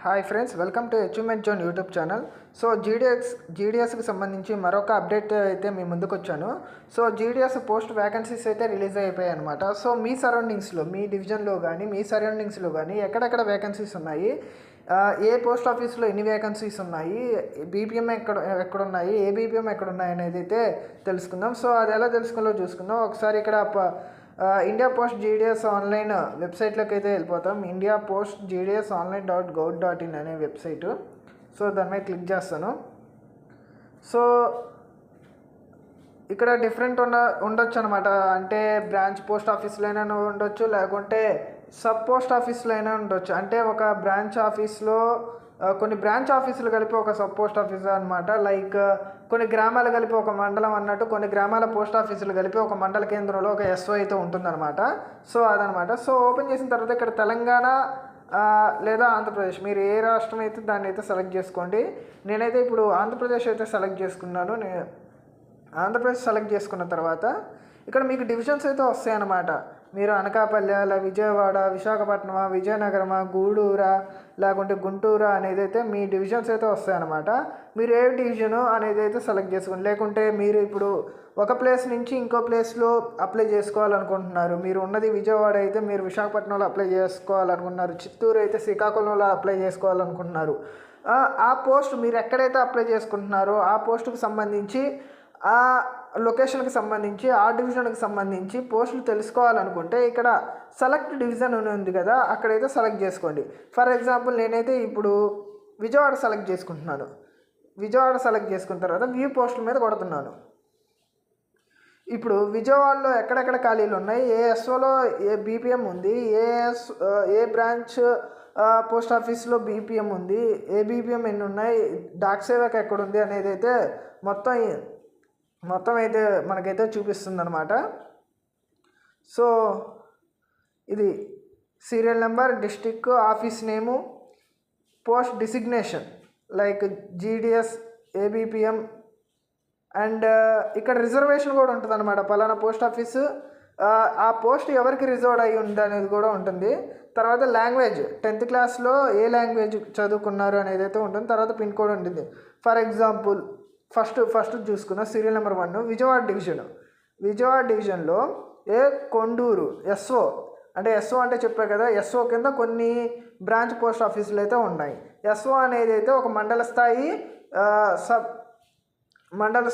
Hi friends, welcome to achievement zone YouTube channel. So జీడిఎస్కి సంబంధించి మరొక అప్డేట్ అయితే మీ ముందుకు వచ్చాను. సో జీడిఎస్ పోస్ట్ వ్యాకెన్సీస్ అయితే రిలీజ్ అయిపోయాయి అనమాట. సో మీ సరౌండింగ్స్లో, మీ డివిజన్లో కానీ మీ సరౌండింగ్స్లో కానీ ఎక్కడెక్కడ వేకెన్సీస్ ఉన్నాయి, ఏ పోస్ట్ ఆఫీస్లో ఎన్ని వేకెన్సీస్ ఉన్నాయి, బీపీఎం ఎక్కడ ఉన్నాయి, ఏ బీపీఎం ఎక్కడ ఉన్నాయి అనేది అయితే తెలుసుకుందాం. సో అది ఎలా తెలుసుకోవాలో చూసుకుందాం. ఒకసారి ఇక్కడ ఇండియా పోస్ట్ జీడిఎస్ ఆన్లైన్ వెబ్సైట్లోకి అయితే వెళ్ళిపోతాం. India post GDS online .gov.in అనే వెబ్సైట్. సో దాని మీద క్లిక్ చేస్తాను. సో ఇక్కడ డిఫరెంట్ ఉండొచ్చు అనమాట. అంటే బ్రాంచ్ పోస్ట్ ఆఫీస్లో అయినా ఉండొచ్చు, లేకుంటే సబ్ పోస్ట్ ఆఫీస్లో అయినా ఉండొచ్చు. అంటే ఒక బ్రాంచ్ ఆఫీస్లో కొన్ని బ్రాంచ్ ఆఫీసులు కలిపి ఒక సబ్ పోస్ట్ ఆఫీస్ అనమాట. లైక్ కొన్ని గ్రామాలు కలిపి ఒక మండలం అన్నట్టు, కొన్ని గ్రామాల పోస్ట్ ఆఫీసులు కలిపి ఒక మండల కేంద్రంలో ఒక ఎస్ఓ అయితే ఉంటుందన్నమాట. సో అదనమాట. సో ఓపెన్ చేసిన తర్వాత ఇక్కడ తెలంగాణ లేదా ఆంధ్రప్రదేశ్, మీరు ఏ రాష్ట్రం అయితే దాన్ని అయితే సెలెక్ట్ చేసుకోండి. నేనైతే ఇప్పుడు ఆంధ్రప్రదేశ్ అయితే సెలెక్ట్ చేసుకున్నాను. ఆంధ్రప్రదేశ్ సెలెక్ట్ చేసుకున్న తర్వాత ఇక్కడ మీకు డివిజన్స్ అయితే వస్తాయన్నమాట. మీరు అనకాపల్లి, విజయవాడ, విశాఖపట్నం, విజయనగరమా, గూడూరా, లేకుంటే గుంటూరా అనేది అయితే మీ డివిజన్స్ అయితే వస్తాయన్నమాట. మీరు ఏ డివిజను అనేది అయితే సెలెక్ట్ చేసుకోండి. లేకుంటే మీరు ఇప్పుడు ఒక ప్లేస్ నుంచి ఇంకో ప్లేస్లో అప్లై చేసుకోవాలనుకుంటున్నారు. మీరు ఉన్నది విజయవాడ అయితే మీరు విశాఖపట్నంలో అప్లై చేసుకోవాలనుకుంటున్నారు. చిత్తూరు అయితే శ్రీకాకుళంలో అప్లై చేసుకోవాలనుకుంటున్నారు. ఆ పోస్ట్ మీరు ఎక్కడైతే అప్లై చేసుకుంటున్నారో ఆ పోస్టుకు సంబంధించి, ఆ లొకేషన్కి సంబంధించి, ఆ డివిజన్కి సంబంధించి పోస్టులు తెలుసుకోవాలనుకుంటే ఇక్కడ సెలెక్ట్ డివిజన్ అని ఉంది కదా, అక్కడైతే సెలెక్ట్ చేసుకోండి. ఫర్ ఎగ్జాంపుల్ నేనైతే ఇప్పుడు విజయవాడ సెలెక్ట్ చేసుకుంటున్నాను. విజయవాడ సెలెక్ట్ చేసుకున్న తర్వాత వ్యూ పోస్టుల మీద కొడుతున్నాను. ఇప్పుడు విజయవాడలో ఎక్కడెక్కడ ఖాళీలు ఉన్నాయి, ఏ ఎస్ఓలో ఏ బీపీఎం ఉంది, ఏ బ్రాంచ్ పోస్ట్ ఆఫీస్లో బీపీఎం ఉంది, ఏ బీపీఎం ఎన్ని ఉన్నాయి, డాక్ సేవక్ ఎక్కడుంది అనేది అయితే మొత్తం అయితే మనకైతే చూపిస్తుంది అనమాట. సో ఇది serial number, district, office name, post designation like GDS, ABPM, and ఇక్కడ రిజర్వేషన్ కూడా ఉంటుంది అనమాట. పలానా పోస్ట్ ఆఫీసు ఆ పోస్ట్ ఎవరికి రిజర్వ్ అయ్యి ఉంది అనేది కూడా ఉంటుంది. తర్వాత లాంగ్వేజ్, 10th క్లాస్లో ఏ లాంగ్వేజ్ చదువుకున్నారు అనేది అయితే ఉంటుంది. తర్వాత పిన్ కోడ్ ఉంటుంది. ఫర్ ఎగ్జాంపుల్ ఫస్ట్ చూసుకున్న సీరియల్ నెంబర్ 1 విజయవాడ డివిజన్లో ఏ కొండూరు ఎస్ఓ, అంటే ఎస్ఓ అంటే చెప్పే కదా, ఎస్ఓ కింద కొన్ని బ్రాంచ్ పోస్ట్ ఆఫీసులు అయితే ఉన్నాయి. ఎస్ఓ అనేది అయితే ఒక మండల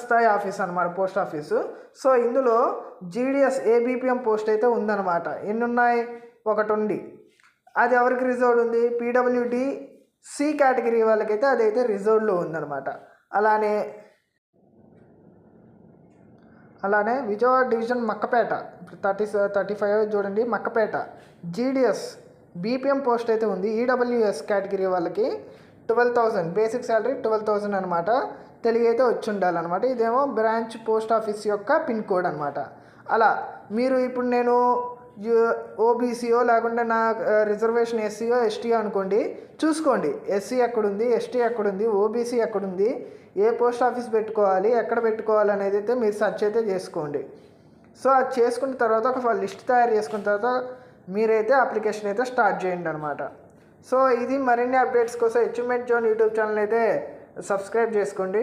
స్థాయి ఆఫీస్ అనమాట, పోస్ట్ ఆఫీసు. సో ఇందులో జీడిఎస్ ఏబిపిఎం పోస్ట్ అయితే ఉందన్నమాట. ఎన్ని ఉన్నాయి? ఒకటి ఉంది. అది ఎవరికి రిజర్వ్డ్ ఉంది? పీడబ్ల్యూడి సి కేటగిరీ వాళ్ళకైతే అదైతే రిజర్వ్డ్లో ఉందన్నమాట. అలానే విజయవాడ డివిజన్ మక్కపేట, 35 చూడండి, మక్కపేట జీడిఎస్ బీపీఎం పోస్ట్ అయితే ఉంది. ఈడబ్ల్యూఎస్ కేటగిరీ వాళ్ళకి 12,000 బేసిక్ శాలరీ 12,000 అనమాట. తెలుగు అయితే వచ్చి ఉండాలన్నమాట. ఇదేమో బ్రాంచ్ పోస్ట్ ఆఫీస్ యొక్క పిన్ కోడ్ అనమాట. అలా మీరు ఇప్పుడు నేను ఓబీసీఓ లేకుంటే నా రిజర్వేషన్ ఎస్సీఓ ఎస్టీఓ అనుకోండి, చూసుకోండి ఎస్సీ ఎక్కడుంది, ఎస్టీ ఎక్కడుంది, ఓబీసీ ఎక్కడుంది, ఏ పోస్ట్ ఆఫీస్ పెట్టుకోవాలి, ఎక్కడ పెట్టుకోవాలి అనేది అయితే మీరు సెర్చ్ అయితే చేసుకోండి. సో అది చేసుకున్న తర్వాత ఒక లిస్ట్ తయారు చేసుకున్న తర్వాత మీరైతే అప్లికేషన్ అయితే స్టార్ట్ చేయండి అనమాట. సో ఇది మరిన్ని అప్డేట్స్ కోసం అచీవ్మెంట్ జోన్ యూట్యూబ్ ఛానల్ అయితే సబ్స్క్రైబ్ చేసుకోండి.